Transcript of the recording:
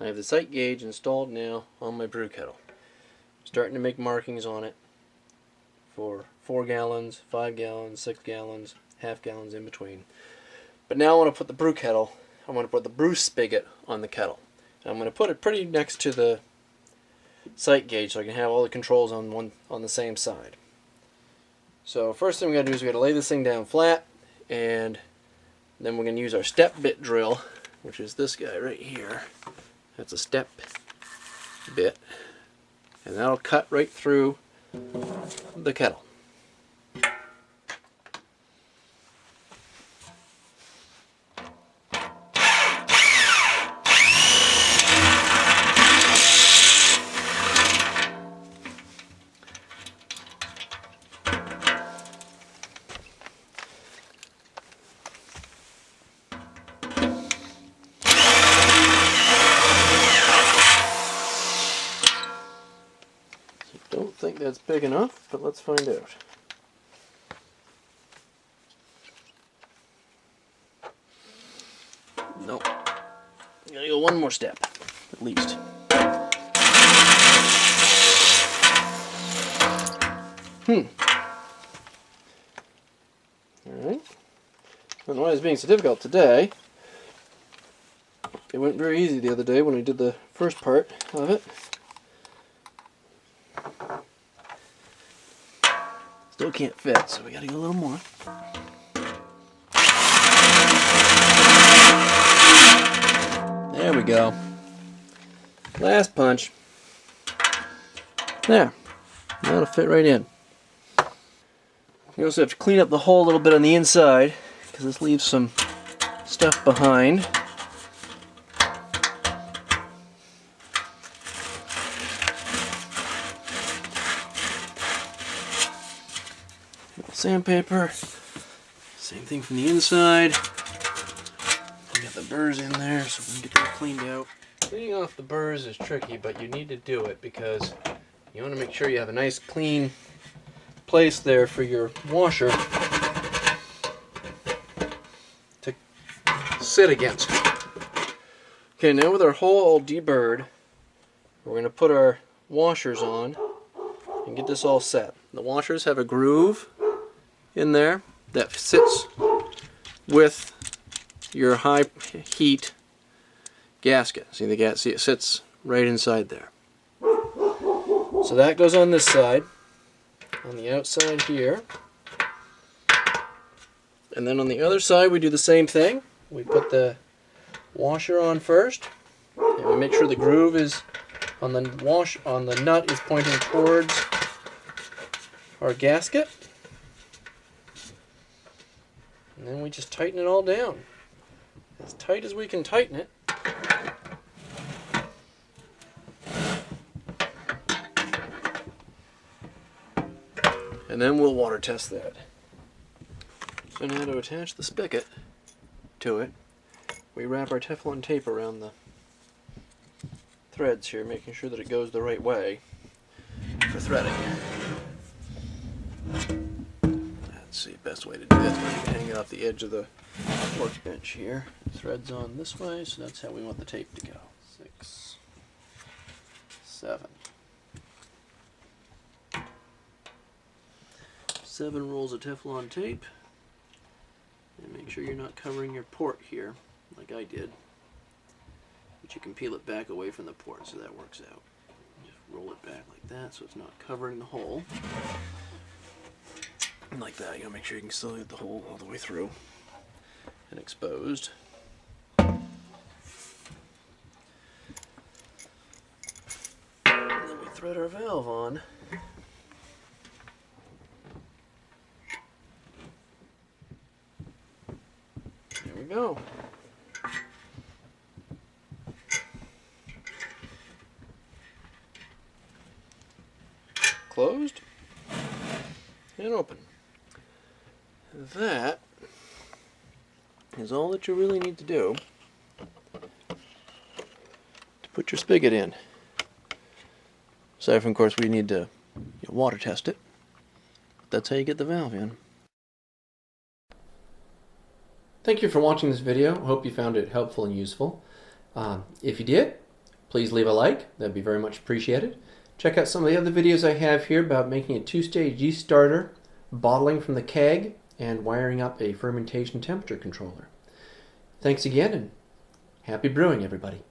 I have the sight gauge installed now on my brew kettle. I'm starting to make markings on it for 4 gallons, 5 gallons, 6 gallons, half gallons in between. But now I want to put the brew kettle, I want to put the brew spigot on the kettle. And I'm going to put it pretty next to the sight gauge so I can have all the controls on the same side. So first thing we got to do is we got to lay this thing down flat, and then we're going to use our step bit drill, which is this guy right here. That's a step bit, and that'll cut right through the kettle. Don't think that's big enough, but let's find out. Nope. Gotta go one more step, at least. Alright. I don't know why it's being so difficult today. It went very easy the other day when we did the first part of it. Still can't fit, so we gotta go a little more. There we go. Last punch. There. That'll fit right in. You also have to clean up the hole a little bit on the inside, because this leaves some stuff behind. Sandpaper, same thing from the inside. We got the burrs in there, so we can get that cleaned out. Cleaning off the burrs is tricky, but you need to do it because you want to make sure you have a nice clean place there for your washer to sit against. Okay, now with our hole all deburred, we're going to put our washers on and get this all set. The washers have a groove in there that sits with your high heat gasket. See the gas? See, it sits right inside there. So that goes on this side, on the outside here, and then on the other side we do the same thing. We put the washer on first, and we make sure the groove is on the nut is pointing towards our gasket. And then we just tighten it all down. As tight as we can tighten it. And then we'll water test that. So now to attach the spigot to it, we wrap our Teflon tape around the threads here, making sure that it goes the right way for threading. Let's see, best way to do this is hang it off the edge of the workbench here. Threads on this way, so that's how we want the tape to go. 6, 7. 7 rolls of Teflon tape. And make sure you're not covering your port here, like I did. But you can peel it back away from the port, so that works out. Just roll it back like that, so it's not covering the hole. Like that, you gotta make sure you can still get the hole all the way through and exposed. And then we thread our valve on. There we go. Closed and open. That is all that you really need to do to put your spigot in. Aside from, of course, we need to water test it. That's how you get the valve in. Thank you for watching this video. I hope you found it helpful and useful. If you did, please leave a like. That'd be very much appreciated. Check out some of the other videos I have here about making a two-stage yeast starter, bottling from the keg, and wiring up a fermentation temperature controller. Thanks again, and happy brewing, everybody.